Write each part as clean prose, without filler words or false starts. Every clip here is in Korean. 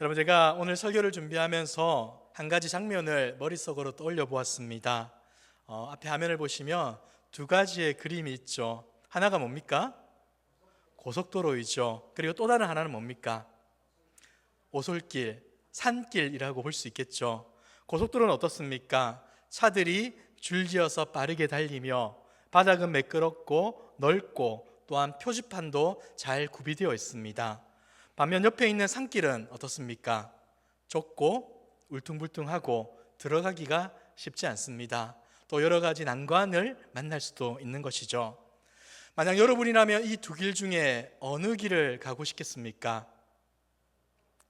여러분, 제가 오늘 설교를 준비하면서 한 가지 장면을 머릿속으로 떠올려 보았습니다. 앞에 화면을 보시면 두 가지의 그림이 있죠. 하나가 뭡니까? 고속도로이죠. 그리고 또 다른 하나는 뭡니까? 오솔길, 산길이라고 볼 수 있겠죠. 고속도로는 어떻습니까? 차들이 줄지어서 빠르게 달리며 바닥은 매끄럽고 넓고 또한 표지판도 잘 구비되어 있습니다. 반면 옆에 있는 산길은 어떻습니까? 좁고 울퉁불퉁하고 들어가기가 쉽지 않습니다. 또 여러 가지 난관을 만날 수도 있는 것이죠. 만약 여러분이라면 이 두 길 중에 어느 길을 가고 싶겠습니까?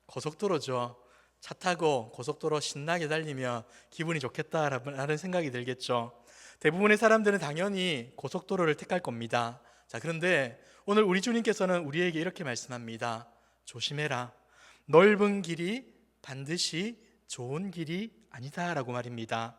고속도로죠. 차 타고 고속도로 신나게 달리면 기분이 좋겠다라는 생각이 들겠죠. 대부분의 사람들은 당연히 고속도로를 택할 겁니다. 자, 그런데 오늘 우리 주님께서는 우리에게 이렇게 말씀합니다. 조심해라. 넓은 길이 반드시 좋은 길이 아니다라고 말입니다.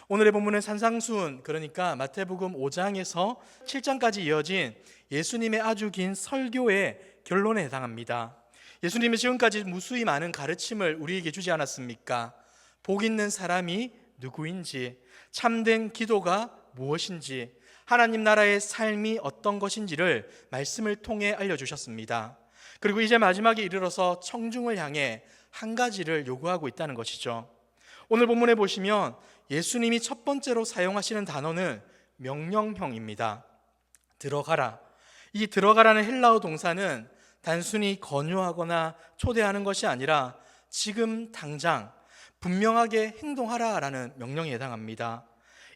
오늘의 본문은 산상수훈, 그러니까 마태복음 5장에서 7장까지 이어진 예수님의 아주 긴 설교의 결론에 해당합니다. 예수님이 지금까지 무수히 많은 가르침을 우리에게 주지 않았습니까? 복 있는 사람이 누구인지, 참된 기도가 무엇인지, 하나님 나라의 삶이 어떤 것인지를 말씀을 통해 알려주셨습니다. 그리고 이제 마지막에 이르러서 청중을 향해 한 가지를 요구하고 있다는 것이죠. 오늘 본문에 보시면 예수님이 첫 번째로 사용하시는 단어는 명령형입니다. 들어가라. 이 들어가라는 헬라어 동사는 단순히 권유하거나 초대하는 것이 아니라 지금 당장 분명하게 행동하라라는 명령에 해당합니다.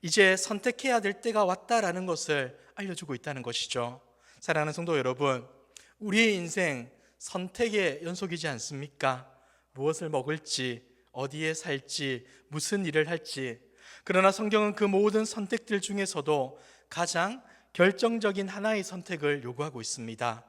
이제 선택해야 될 때가 왔다라는 것을 알려주고 있다는 것이죠. 사랑하는 성도 여러분, 우리의 인생 선택의 연속이지 않습니까? 무엇을 먹을지, 어디에 살지, 무슨 일을 할지. 그러나 성경은 그 모든 선택들 중에서도 가장 결정적인 하나의 선택을 요구하고 있습니다.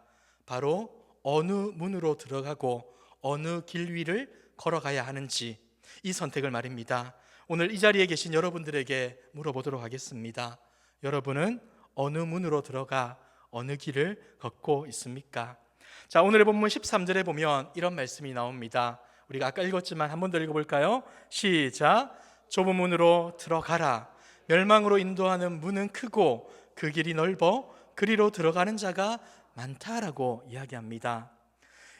바로 어느 문으로 들어가고 어느 길 위를 걸어가야 하는지, 이 선택을 말입니다. 오늘 이 자리에 계신 여러분들에게 물어보도록 하겠습니다. 여러분은 어느 문으로 들어가 어느 길을 걷고 있습니까? 자, 오늘의 본문 13절에 보면 이런 말씀이 나옵니다. 우리가 아까 읽었지만 한 번 더 읽어볼까요? 시작. 좁은 문으로 들어가라. 멸망으로 인도하는 문은 크고 그 길이 넓어 그리로 들어가는 자가 많다라고 이야기합니다.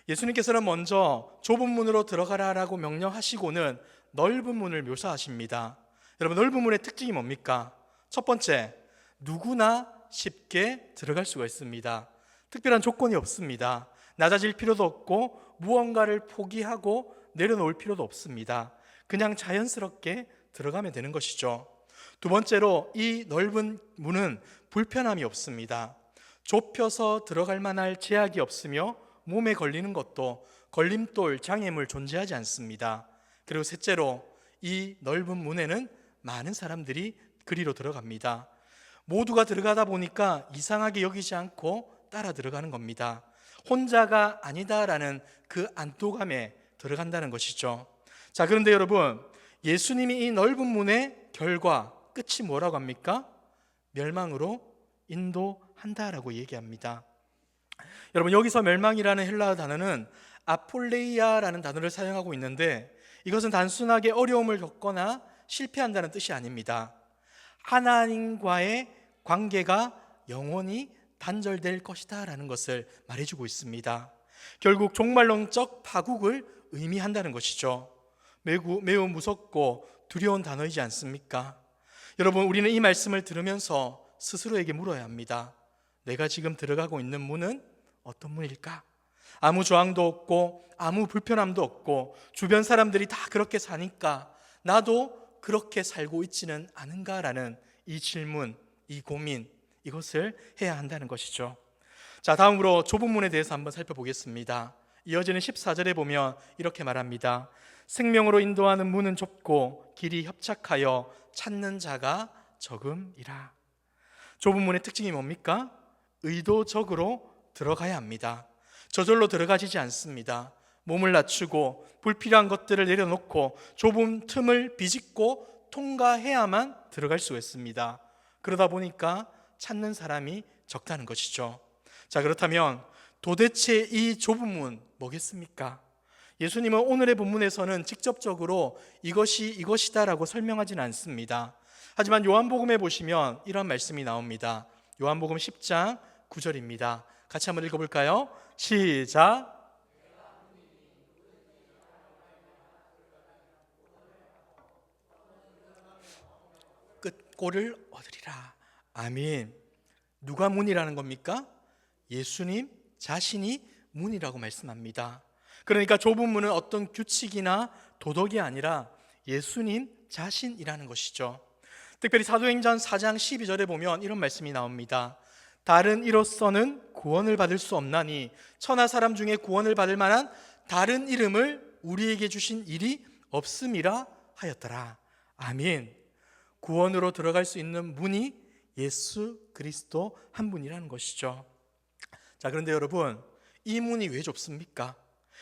예수님께서는 먼저 좁은 문으로 들어가라라고 명령하시고는 넓은 문을 묘사하십니다. 여러분, 넓은 문의 특징이 뭡니까? 첫 번째, 누구나 쉽게 들어갈 수가 있습니다. 특별한 조건이 없습니다. 낮아질 필요도 없고 무언가를 포기하고 내려놓을 필요도 없습니다. 그냥 자연스럽게 들어가면 되는 것이죠. 두 번째로, 이 넓은 문은 불편함이 없습니다. 좁혀서 들어갈 만할 제약이 없으며 몸에 걸리는 것도 걸림돌, 장애물 존재하지 않습니다. 그리고 셋째로, 이 넓은 문에는 많은 사람들이 그리로 들어갑니다. 모두가 들어가다 보니까 이상하게 여기지 않고 따라 들어가는 겁니다. 혼자가 아니다라는 그 안도감에 들어간다는 것이죠. 자, 그런데 여러분, 예수님이 이 넓은 문의 결과, 끝이 뭐라고 합니까? 멸망으로 인도한다라고 얘기합니다. 여러분, 여기서 멸망이라는 헬라어 단어는 아폴레이아라는 단어를 사용하고 있는데, 이것은 단순하게 어려움을 겪거나 실패한다는 뜻이 아닙니다. 하나님과의 관계가 영원히 단절될 것이다 라는 것을 말해주고 있습니다. 결국 종말론적 파국을 의미한다는 것이죠. 매우 무섭고 두려운 단어이지 않습니까? 여러분, 우리는 이 말씀을 들으면서 스스로에게 물어야 합니다. 내가 지금 들어가고 있는 문은 어떤 문일까? 아무 저항도 없고 아무 불편함도 없고 주변 사람들이 다 그렇게 사니까 나도 그렇게 살고 있지는 않은가라는 이 질문, 이 고민, 이것을 해야 한다는 것이죠. 자, 다음으로 좁은 문에 대해서 한번 살펴보겠습니다. 이어지는 14절에 보면 이렇게 말합니다. 생명으로 인도하는 문은 좁고 길이 협착하여 찾는 자가 적음이라. 좁은 문의 특징이 뭡니까? 의도적으로 들어가야 합니다. 저절로 들어가지지 않습니다. 몸을 낮추고 불필요한 것들을 내려놓고 좁은 틈을 비집고 통과해야만 들어갈 수가 있습니다. 그러다 보니까 찾는 사람이 적다는 것이죠. 자, 그렇다면 도대체 이 좁은 문 뭐겠습니까? 예수님은 오늘의 본문에서는 직접적으로 이것이 이것이다라고 설명하지는 않습니다. 하지만 요한복음에 보시면 이런 말씀이 나옵니다. 요한복음 10장 9절입니다. 같이 한번 읽어볼까요? 시작. 끝골을 얻으리라. 아멘. 누가 문이라는 겁니까? 예수님 자신이 문이라고 말씀합니다. 그러니까 좁은 문은 어떤 규칙이나 도덕이 아니라 예수님 자신이라는 것이죠. 특별히 사도행전 4장 12절에 보면 이런 말씀이 나옵니다. 다른 이로서는 구원을 받을 수 없나니 천하 사람 중에 구원을 받을 만한 다른 이름을 우리에게 주신 일이 없음이라 하였더라. 아멘. 구원으로 들어갈 수 있는 문이 예수 그리스도 한 분이라는 것이죠. 자, 그런데 여러분, 이 문이 왜 좁습니까?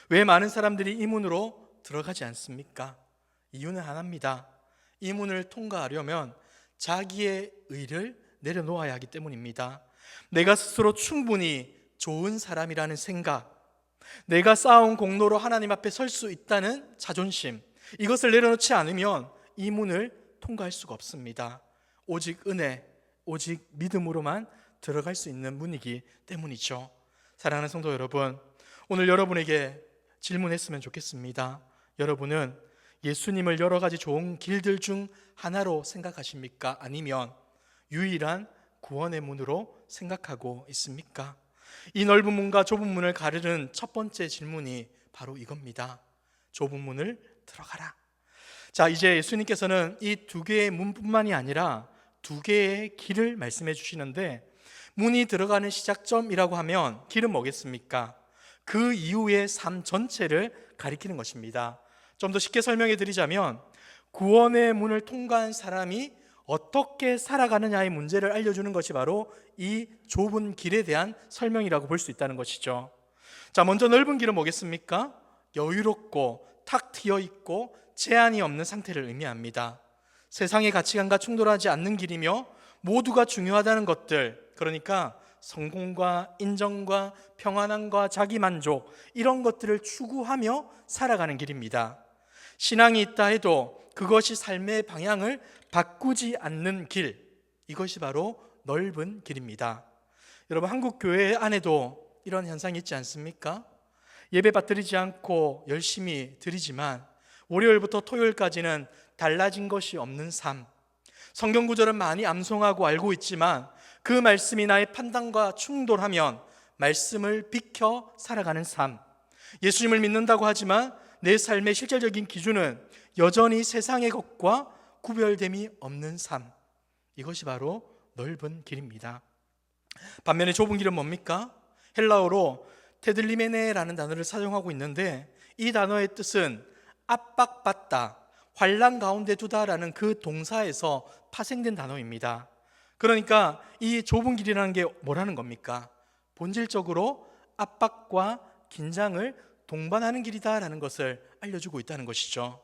왜 많은 사람들이 이 문으로 들어가지 않습니까? 이유는 하나입니다. 이 문을 통과하려면 자기의 의를 내려놓아야 하기 때문입니다. 내가 스스로 충분히 좋은 사람이라는 생각, 내가 쌓아온 공로로 하나님 앞에 설 수 있다는 자존심, 이것을 내려놓지 않으면 이 문을 통과할 수가 없습니다. 오직 은혜, 오직 믿음으로만 들어갈 수 있는 문이기 때문이죠. 사랑하는 성도 여러분, 오늘 여러분에게 질문했으면 좋겠습니다. 여러분은 예수님을 여러 가지 좋은 길들 중 하나로 생각하십니까? 아니면 유일한 구원의 문으로 생각하고 있습니까? 이 넓은 문과 좁은 문을 가르는 첫 번째 질문이 바로 이겁니다. 좁은 문을 들어가라. 자, 이제 예수님께서는 이 두 개의 문뿐만이 아니라 두 개의 길을 말씀해 주시는데, 문이 들어가는 시작점이라고 하면 길은 뭐겠습니까? 그 이후의 삶 전체를 가리키는 것입니다. 좀 더 쉽게 설명해 드리자면 구원의 문을 통과한 사람이 어떻게 살아가느냐의 문제를 알려주는 것이 바로 이 좁은 길에 대한 설명이라고 볼 수 있다는 것이죠. 자, 먼저 넓은 길은 뭐겠습니까? 여유롭고 탁 트여 있고 제한이 없는 상태를 의미합니다. 세상의 가치관과 충돌하지 않는 길이며 모두가 중요하다는 것들, 그러니까 성공과 인정과 평안함과 자기만족, 이런 것들을 추구하며 살아가는 길입니다. 신앙이 있다 해도 그것이 삶의 방향을 바꾸지 않는 길, 이것이 바로 넓은 길입니다. 여러분, 한국 교회 안에도 이런 현상이 있지 않습니까? 예배 받들이지 않고 열심히 드리지만 월요일부터 토요일까지는 달라진 것이 없는 삶, 성경 구절은 많이 암송하고 알고 있지만 그 말씀이 나의 판단과 충돌하면 말씀을 비켜 살아가는 삶, 예수님을 믿는다고 하지만 내 삶의 실질적인 기준은 여전히 세상의 것과 구별됨이 없는 삶, 이것이 바로 넓은 길입니다. 반면에 좁은 길은 뭡니까? 헬라어로 테들리메네라는 단어를 사용하고 있는데, 이 단어의 뜻은 압박받다, 환난 가운데 두다라는 그 동사에서 파생된 단어입니다. 그러니까 이 좁은 길이라는 게 뭐라는 겁니까? 본질적으로 압박과 긴장을 동반하는 길이다라는 것을 알려주고 있다는 것이죠.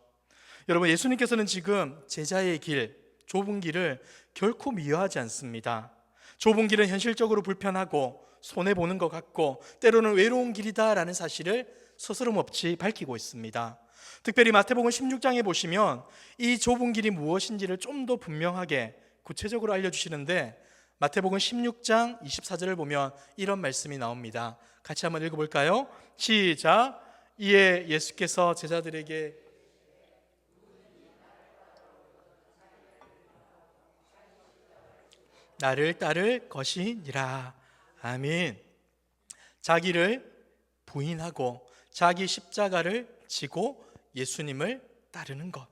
여러분, 예수님께서는 지금 제자의 길, 좁은 길을 결코 미워하지 않습니다. 좁은 길은 현실적으로 불편하고 손해보는 것 같고 때로는 외로운 길이다라는 사실을 서스럼없이 밝히고 있습니다. 특별히 마태복음 16장에 보시면 이 좁은 길이 무엇인지를 좀 더 분명하게 구체적으로 알려주시는데, 마태복음 16장 24절을 보면 이런 말씀이 나옵니다. 같이 한번 읽어볼까요? 시작. 이에 예수께서 제자들에게 나를 따를 것이니라. 아멘. 자기를 부인하고 자기 십자가를 지고 예수님을 따르는 것,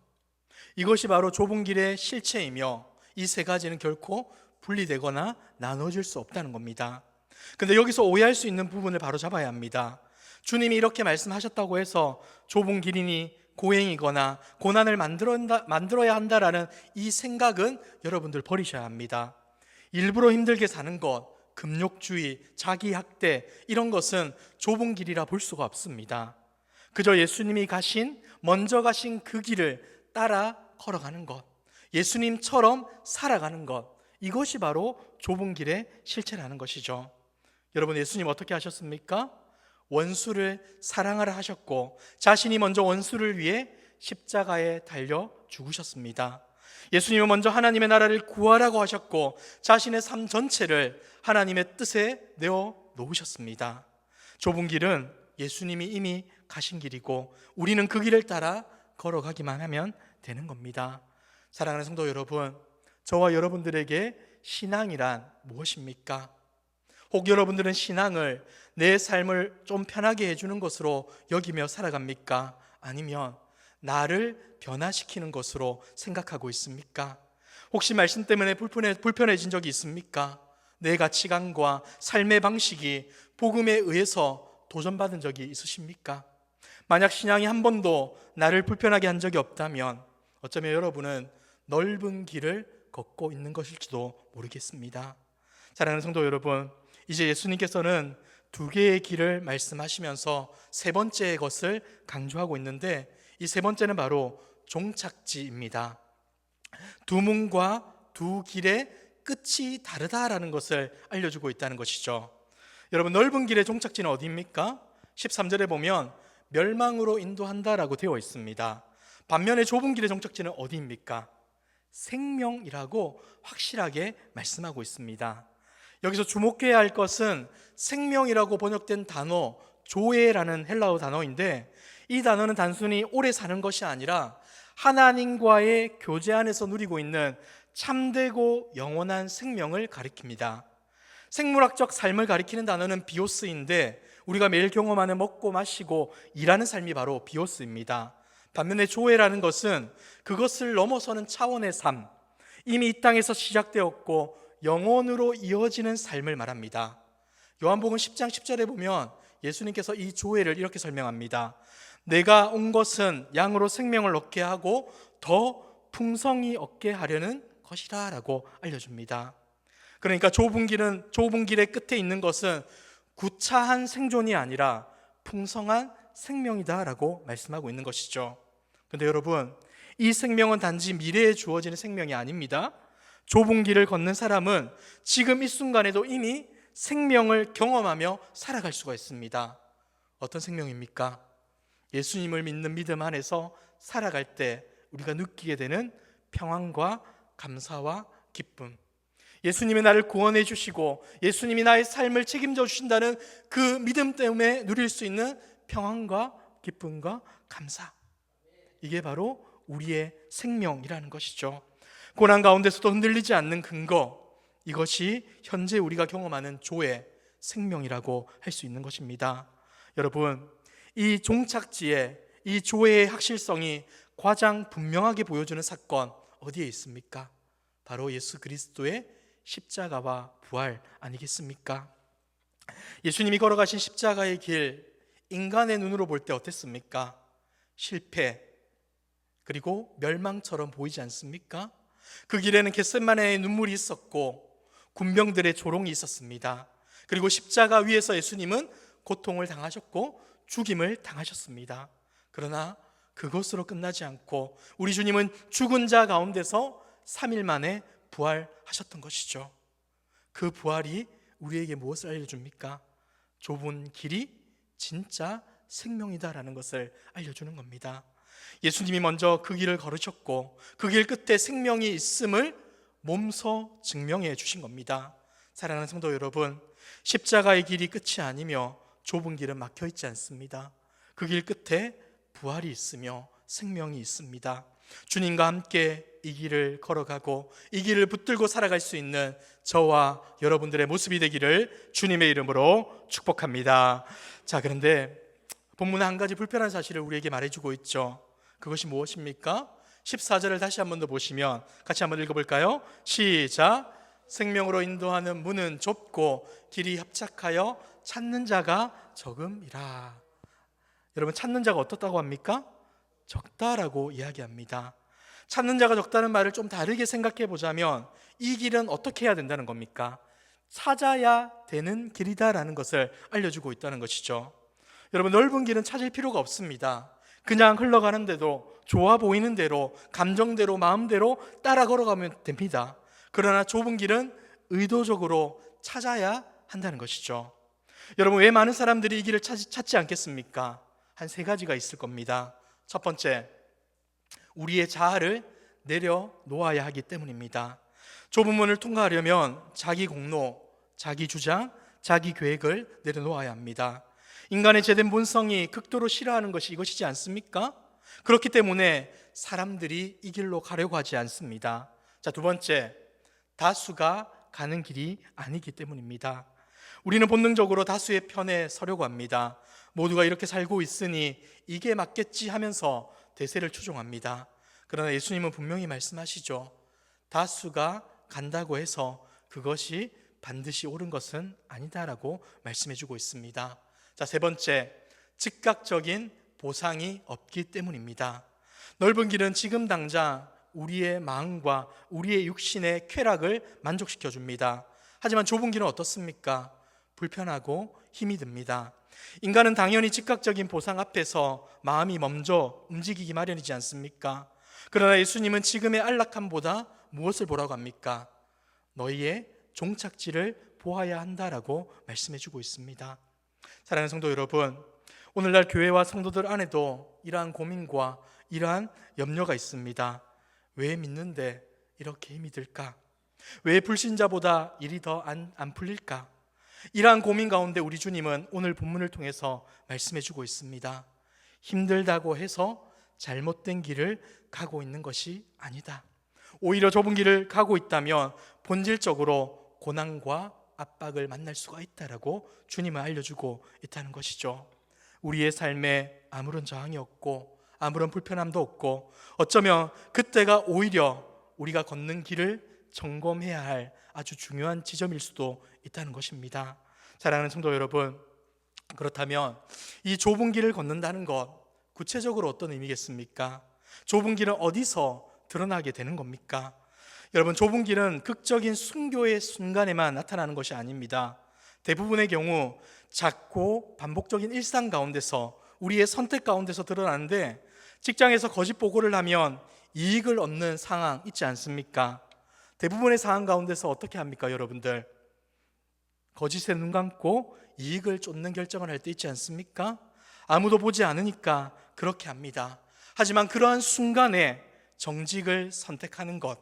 이것이 바로 좁은 길의 실체이며 이 세 가지는 결코 분리되거나 나눠질 수 없다는 겁니다. 근데 여기서 오해할 수 있는 부분을 바로 잡아야 합니다. 주님이 이렇게 말씀하셨다고 해서 좁은 길이니 고행이거나 고난을 만들어야 한다라는 이 생각은 여러분들 버리셔야 합니다. 일부러 힘들게 사는 것, 금욕주의, 자기학대, 이런 것은 좁은 길이라 볼 수가 없습니다. 그저 예수님이 먼저 가신 그 길을 따라 걸어가는 것, 예수님처럼 살아가는 것, 이것이 바로 좁은 길의 실체라는 것이죠. 여러분, 예수님 어떻게 하셨습니까? 원수를 사랑하라 하셨고 자신이 먼저 원수를 위해 십자가에 달려 죽으셨습니다. 예수님은 먼저 하나님의 나라를 구하라고 하셨고 자신의 삶 전체를 하나님의 뜻에 내어 놓으셨습니다. 좁은 길은 예수님이 이미 가신 길이고 우리는 그 길을 따라 걸어가기만 하면 되는 겁니다. 사랑하는 성도 여러분, 저와 여러분들에게 신앙이란 무엇입니까? 혹 여러분들은 신앙을 내 삶을 좀 편하게 해주는 것으로 여기며 살아갑니까? 아니면 나를 변화시키는 것으로 생각하고 있습니까? 혹시 말씀 때문에 불편해진 적이 있습니까? 내 가치관과 삶의 방식이 복음에 의해서 도전받은 적이 있으십니까? 만약 신앙이 한 번도 나를 불편하게 한 적이 없다면 어쩌면 여러분은 넓은 길을 걷고 있는 것일지도 모르겠습니다. 사랑하는 성도 여러분, 이제 예수님께서는 두 개의 길을 말씀하시면서 세 번째 것을 강조하고 있는데 이 세 번째는 바로 종착지입니다. 두 문과 두 길의 끝이 다르다라는 것을 알려주고 있다는 것이죠. 여러분, 넓은 길의 종착지는 어디입니까? 13절에 보면 멸망으로 인도한다라고 되어 있습니다. 반면에 좁은 길의 종착지는 어디입니까? 생명이라고 확실하게 말씀하고 있습니다. 여기서 주목해야 할 것은 생명이라고 번역된 단어 조에라는 헬라어 단어인데 이 단어는 단순히 오래 사는 것이 아니라 하나님과의 교제 안에서 누리고 있는 참되고 영원한 생명을 가리킵니다. 생물학적 삶을 가리키는 단어는 비오스인데 우리가 매일 경험하는 먹고 마시고 일하는 삶이 바로 비오스입니다. 반면에 조에라는 것은 그것을 넘어서는 차원의 삶, 이미 이 땅에서 시작되었고 영원으로 이어지는 삶을 말합니다. 요한복음 10장 10절에 보면 예수님께서 이 조회를 이렇게 설명합니다. 내가 온 것은 양으로 생명을 얻게 하고 더 풍성히 얻게 하려는 것이라 라고 알려줍니다. 그러니까 좁은 길의 끝에 있는 것은 구차한 생존이 아니라 풍성한 생명이다 라고 말씀하고 있는 것이죠. 그런데 여러분, 이 생명은 단지 미래에 주어지는 생명이 아닙니다. 좁은 길을 걷는 사람은 지금 이 순간에도 이미 생명을 경험하며 살아갈 수가 있습니다. 어떤 생명입니까? 예수님을 믿는 믿음 안에서 살아갈 때 우리가 느끼게 되는 평안과 감사와 기쁨, 예수님이 나를 구원해 주시고 예수님이 나의 삶을 책임져 주신다는 그 믿음 때문에 누릴 수 있는 평안과 기쁨과 감사, 이게 바로 우리의 생명이라는 것이죠. 고난 가운데서도 흔들리지 않는 근거, 이것이 현재 우리가 경험하는 조의 생명이라고 할 수 있는 것입니다. 여러분, 이 종착지에 이 조의 확실성이 가장 분명하게 보여주는 사건 어디에 있습니까? 바로 예수 그리스도의 십자가와 부활 아니겠습니까? 예수님이 걸어가신 십자가의 길, 인간의 눈으로 볼 때 어땠습니까? 실패, 그리고 멸망처럼 보이지 않습니까? 그 길에는 겟세마네의 눈물이 있었고 군병들의 조롱이 있었습니다. 그리고 십자가 위에서 예수님은 고통을 당하셨고 죽임을 당하셨습니다. 그러나 그것으로 끝나지 않고 우리 주님은 죽은 자 가운데서 3일 만에 부활하셨던 것이죠. 그 부활이 우리에게 무엇을 알려줍니까? 좁은 길이 진짜 생명이다라는 것을 알려주는 겁니다. 예수님이 먼저 그 길을 걸으셨고 그 길 끝에 생명이 있음을 몸소 증명해 주신 겁니다. 사랑하는 성도 여러분, 십자가의 길이 끝이 아니며 좁은 길은 막혀 있지 않습니다. 그 길 끝에 부활이 있으며 생명이 있습니다. 주님과 함께 이 길을 걸어가고 이 길을 붙들고 살아갈 수 있는 저와 여러분들의 모습이 되기를 주님의 이름으로 축복합니다. 자, 그런데 본문은 한 가지 불편한 사실을 우리에게 말해주고 있죠. 그것이 무엇입니까? 14절을 다시 한 번 더 보시면 같이 한번 읽어볼까요? 시작. 생명으로 인도하는 문은 좁고 길이 협착하여 찾는 자가 적음이라. 여러분, 찾는 자가 어떻다고 합니까? 적다라고 이야기합니다. 찾는 자가 적다는 말을 좀 다르게 생각해 보자면 이 길은 어떻게 해야 된다는 겁니까? 찾아야 되는 길이다라는 것을 알려주고 있다는 것이죠. 여러분, 넓은 길은 찾을 필요가 없습니다. 그냥 흘러가는 대로, 좋아 보이는 대로, 감정대로, 마음대로 따라 걸어가면 됩니다. 그러나 좁은 길은 의도적으로 찾아야 한다는 것이죠. 여러분, 왜 많은 사람들이 이 길을 찾지 않겠습니까? 한 세 가지가 있을 겁니다. 첫 번째, 우리의 자아를 내려놓아야 하기 때문입니다. 좁은 문을 통과하려면 자기 공로, 자기 주장, 자기 계획을 내려놓아야 합니다. 인간의 죄된 본성이 극도로 싫어하는 것이 이것이지 않습니까? 그렇기 때문에 사람들이 이 길로 가려고 하지 않습니다. 자, 두 번째, 다수가 가는 길이 아니기 때문입니다. 우리는 본능적으로 다수의 편에 서려고 합니다. 모두가 이렇게 살고 있으니 이게 맞겠지 하면서 대세를 추종합니다. 그러나 예수님은 분명히 말씀하시죠. 다수가 간다고 해서 그것이 반드시 옳은 것은 아니다라고 말씀해주고 있습니다. 자, 세 번째, 즉각적인 보상이 없기 때문입니다. 넓은 길은 지금 당장 우리의 마음과 우리의 육신의 쾌락을 만족시켜 줍니다. 하지만 좁은 길은 어떻습니까? 불편하고 힘이 듭니다. 인간은 당연히 즉각적인 보상 앞에서 마음이 먼저 움직이기 마련이지 않습니까? 그러나 예수님은 지금의 안락함보다 무엇을 보라고 합니까? 너희의 종착지를 보아야 한다라고 말씀해주고 있습니다. 사랑하는 성도 여러분, 오늘날 교회와 성도들 안에도 이러한 고민과 이러한 염려가 있습니다. 왜 믿는데 이렇게 힘이 들까? 왜 불신자보다 일이 더 안 풀릴까? 이러한 고민 가운데 우리 주님은 오늘 본문을 통해서 말씀해주고 있습니다. 힘들다고 해서 잘못된 길을 가고 있는 것이 아니다. 오히려 좁은 길을 가고 있다면 본질적으로 고난과 압박을 만날 수가 있다라고 주님은 알려주고 있다는 것이죠. 우리의 삶에 아무런 저항이 없고 아무런 불편함도 없고 어쩌면 그때가 오히려 우리가 걷는 길을 점검해야 할 아주 중요한 지점일 수도 있다는 것입니다. 사랑하는 성도 여러분, 그렇다면 이 좁은 길을 걷는다는 것 구체적으로 어떤 의미겠습니까? 좁은 길은 어디서 드러나게 되는 겁니까? 여러분, 좁은 길은 극적인 순교의 순간에만 나타나는 것이 아닙니다. 대부분의 경우 작고 반복적인 일상 가운데서 우리의 선택 가운데서 드러나는데, 직장에서 거짓 보고를 하면 이익을 얻는 상황 있지 않습니까? 대부분의 상황 가운데서 어떻게 합니까, 여러분들? 거짓에 눈 감고 이익을 쫓는 결정을 할 때 있지 않습니까? 아무도 보지 않으니까 그렇게 합니다. 하지만 그러한 순간에 정직을 선택하는 것,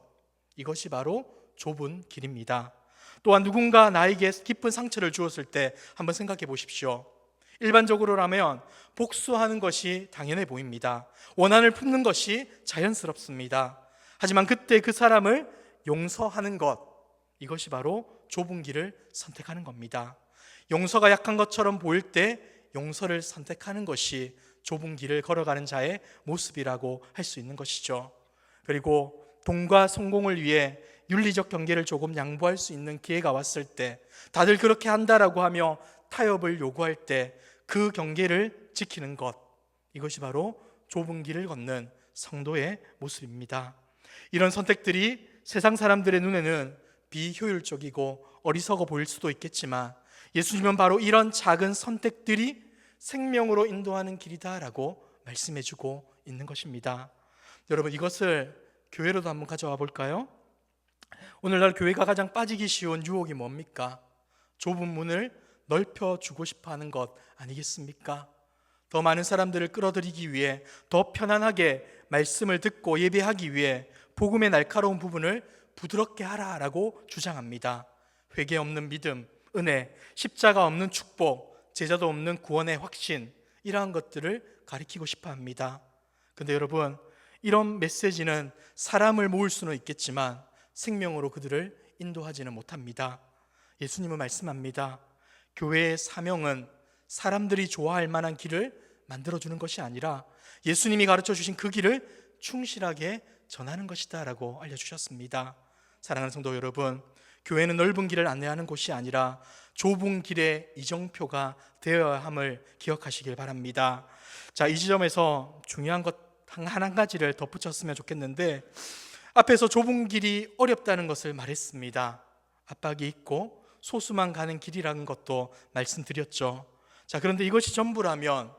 이것이 바로 좁은 길입니다. 또한 누군가 나에게 깊은 상처를 주었을 때 한번 생각해 보십시오. 일반적으로라면 복수하는 것이 당연해 보입니다. 원한을 품는 것이 자연스럽습니다. 하지만 그때 그 사람을 용서하는 것, 이것이 바로 좁은 길을 선택하는 겁니다. 용서가 약한 것처럼 보일 때 용서를 선택하는 것이 좁은 길을 걸어가는 자의 모습이라고 할 수 있는 것이죠. 그리고 돈과 성공을 위해 윤리적 경계를 조금 양보할 수 있는 기회가 왔을 때, 다들 그렇게 한다라고 하며 타협을 요구할 때 그 경계를 지키는 것, 이것이 바로 좁은 길을 걷는 성도의 모습입니다. 이런 선택들이 세상 사람들의 눈에는 비효율적이고 어리석어 보일 수도 있겠지만 예수님은 바로 이런 작은 선택들이 생명으로 인도하는 길이다라고 말씀해주고 있는 것입니다. 여러분, 이것을 교회로도 한번 가져와 볼까요? 오늘날 교회가 가장 빠지기 쉬운 유혹이 뭡니까? 좁은 문을 넓혀주고 싶어하는 것 아니겠습니까? 더 많은 사람들을 끌어들이기 위해, 더 편안하게 말씀을 듣고 예배하기 위해 복음의 날카로운 부분을 부드럽게 하라라고 주장합니다. 회개 없는 믿음, 은혜, 십자가 없는 축복, 제자도 없는 구원의 확신, 이러한 것들을 가리키고 싶어 합니다. 근데 여러분, 이런 메시지는 사람을 모을 수는 있겠지만 생명으로 그들을 인도하지는 못합니다. 예수님은 말씀합니다. 교회의 사명은 사람들이 좋아할 만한 길을 만들어주는 것이 아니라 예수님이 가르쳐 주신 그 길을 충실하게 전하는 것이다 라고 알려주셨습니다. 사랑하는 성도 여러분, 교회는 넓은 길을 안내하는 곳이 아니라 좁은 길의 이정표가 되어야 함을 기억하시길 바랍니다. 자, 이 지점에서 중요한 것 한 가지를 덧붙였으면 좋겠는데, 앞에서 좁은 길이 어렵다는 것을 말했습니다. 압박이 있고 소수만 가는 길이라는 것도 말씀드렸죠. 자, 그런데 이것이 전부라면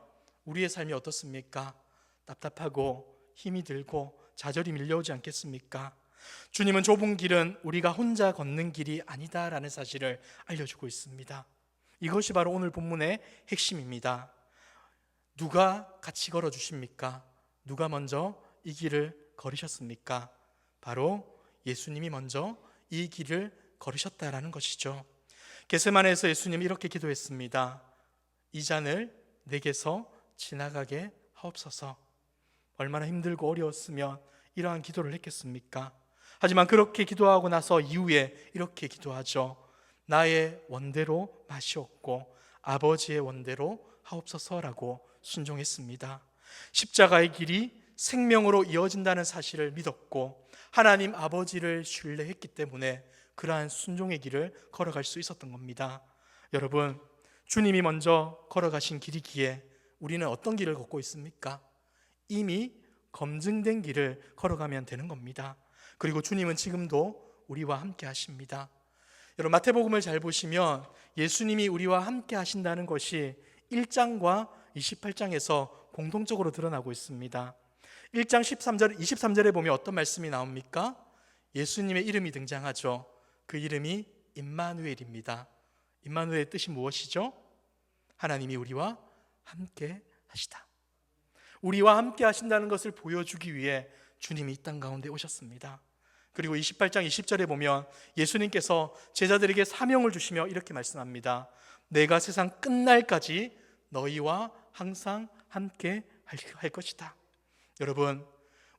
우리의 삶이 어떻습니까? 답답하고 힘이 들고 좌절이 밀려오지 않겠습니까? 주님은 좁은 길은 우리가 혼자 걷는 길이 아니다라는 사실을 알려주고 있습니다. 이것이 바로 오늘 본문의 핵심입니다. 누가 같이 걸어주십니까? 누가 먼저 이 길을 걸으셨습니까? 바로 예수님이 먼저 이 길을 걸으셨다라는 것이죠. 겟세마네에서 예수님이 이렇게 기도했습니다. 이 잔을 내게서 지나가게 하옵소서. 얼마나 힘들고 어려웠으면 이러한 기도를 했겠습니까? 하지만 그렇게 기도하고 나서 이후에 이렇게 기도하죠. 나의 원대로 마시옵고 아버지의 원대로 하옵소서라고 순종했습니다. 십자가의 길이 생명으로 이어진다는 사실을 믿었고 하나님 아버지를 신뢰했기 때문에 그러한 순종의 길을 걸어갈 수 있었던 겁니다. 여러분, 주님이 먼저 걸어가신 길이기에 우리는 어떤 길을 걷고 있습니까? 이미 검증된 길을 걸어가면 되는 겁니다. 그리고 주님은 지금도 우리와 함께 하십니다. 여러분, 마태복음을 잘 보시면 예수님이 우리와 함께 하신다는 것이 1장과 28장에서 공통적으로 드러나고 있습니다. 1장 23절에 보면 어떤 말씀이 나옵니까? 예수님의 이름이 등장하죠. 그 이름이 임마누엘입니다. 임마누엘의 뜻이 무엇이죠? 하나님이 우리와 함께 하시다. 우리와 함께 하신다는 것을 보여주기 위해 주님이 이 땅 가운데 오셨습니다. 그리고 28장 20절에 보면 예수님께서 제자들에게 사명을 주시며 이렇게 말씀합니다. 내가 세상 끝날까지 너희와 항상 함께 할 것이다. 여러분,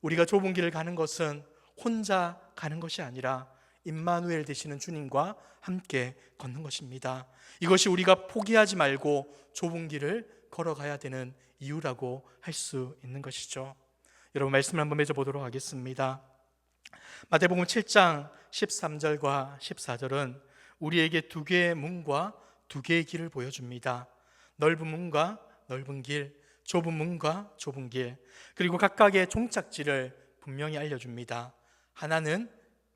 우리가 좁은 길을 가는 것은 혼자 가는 것이 아니라 임마누엘 되시는 주님과 함께 걷는 것입니다. 이것이 우리가 포기하지 말고 좁은 길을 걸어가야 되는 이유라고 할 수 있는 것이죠. 여러분, 말씀을 한번 맺어보도록 하겠습니다. 마태복음 7장 13절과 14절은 우리에게 두 개의 문과 두 개의 길을 보여줍니다. 넓은 문과 넓은 길, 좁은 문과 좁은 길, 그리고 각각의 종착지를 분명히 알려줍니다. 하나는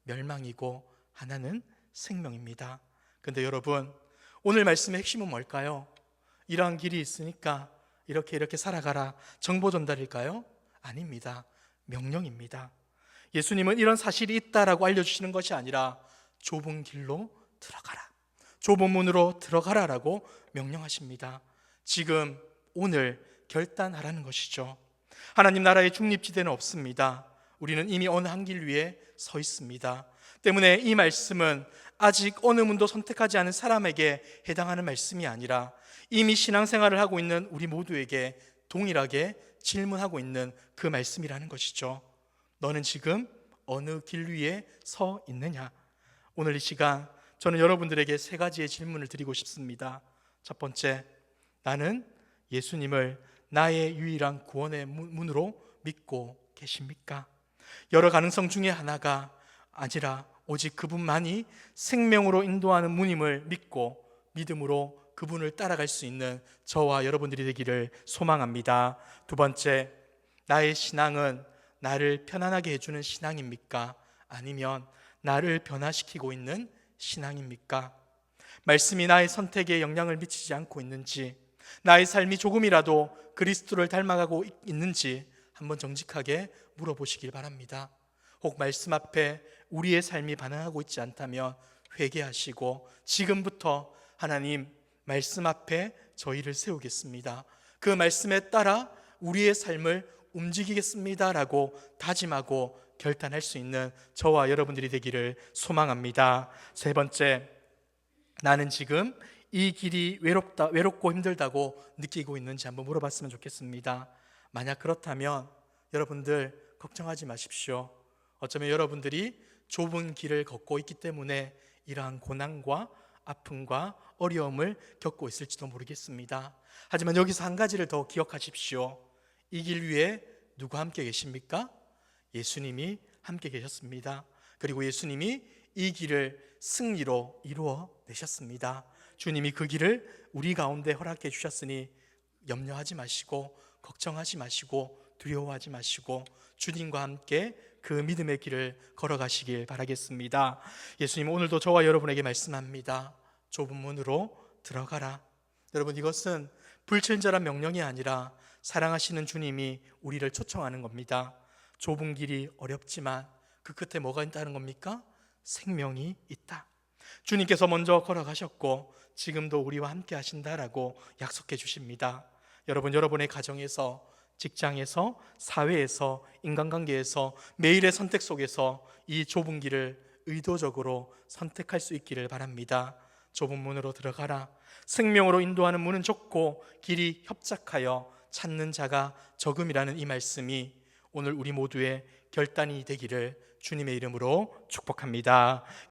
멸망이고 하나는 생명입니다. 그런데 여러분, 오늘 말씀의 핵심은 뭘까요? 이러한 길이 있으니까 이렇게 살아가라, 정보 전달일까요? 아닙니다. 명령입니다. 예수님은 이런 사실이 있다라고 알려주시는 것이 아니라 좁은 길로 들어가라, 좁은 문으로 들어가라라고 명령하십니다. 지금 오늘 결단하라는 것이죠. 하나님 나라의 중립지대는 없습니다. 우리는 이미 어느 한 길 위에 서 있습니다. 때문에 이 말씀은 아직 어느 문도 선택하지 않은 사람에게 해당하는 말씀이 아니라 이미 신앙생활을 하고 있는 우리 모두에게 동일하게 질문하고 있는 그 말씀이라는 것이죠. 너는 지금 어느 길 위에 서 있느냐? 오늘 이 시간 저는 여러분들에게 세 가지의 질문을 드리고 싶습니다. 첫 번째, 나는 예수님을 나의 유일한 구원의 문으로 믿고 계십니까? 여러 가능성 중에 하나가 아니라 오직 그분만이 생명으로 인도하는 문임을 믿고 믿음으로 그분을 따라갈 수 있는 저와 여러분들이 되기를 소망합니다. 두 번째, 나의 신앙은 나를 편안하게 해주는 신앙입니까? 아니면 나를 변화시키고 있는 신앙입니까? 말씀이 나의 선택에 영향을 미치지 않고 있는지, 나의 삶이 조금이라도 그리스도를 닮아가고 있는지 한번 정직하게 물어보시길 바랍니다. 혹 말씀 앞에 우리의 삶이 반응하고 있지 않다면 회개하시고 지금부터 하나님, 말씀 앞에 저희를 세우겠습니다. 그 말씀에 따라 우리의 삶을 움직이겠습니다라고 다짐하고 결단할 수 있는 저와 여러분들이 되기를 소망합니다. 세 번째, 나는 지금 이 길이 외롭고 힘들다고 느끼고 있는지 한번 물어봤으면 좋겠습니다. 만약 그렇다면 여러분들 걱정하지 마십시오. 어쩌면 여러분들이 좁은 길을 걷고 있기 때문에 이러한 고난과 아픔과 어려움을 겪고 있을지도 모르겠습니다. 하지만 여기서 한 가지를 더 기억하십시오. 이 길 위에 누가 함께 계십니까? 예수님이 함께 계셨습니다. 그리고 예수님이 이 길을 승리로 이루어 내셨습니다. 주님이 그 길을 우리 가운데 허락해 주셨으니 염려하지 마시고 걱정하지 마시고 두려워하지 마시고 주님과 함께 그 믿음의 길을 걸어가시길 바라겠습니다. 예수님 오늘도 저와 여러분에게 말씀합니다. 좁은 문으로 들어가라. 여러분, 이것은 불친절한 명령이 아니라 사랑하시는 주님이 우리를 초청하는 겁니다. 좁은 길이 어렵지만 그 끝에 뭐가 있다는 겁니까? 생명이 있다. 주님께서 먼저 걸어가셨고 지금도 우리와 함께 하신다라고 약속해 주십니다. 여러분의 가정에서, 직장에서, 사회에서, 인간관계에서, 매일의 선택 속에서 이 좁은 길을 의도적으로 선택할 수 있기를 바랍니다. 좁은 문으로 들어가라. 생명으로 인도하는 문은 좁고 길이 협착하여 찾는 자가 적음이라는 이 말씀이 오늘 우리 모두의 결단이 되기를 주님의 이름으로 축복합니다.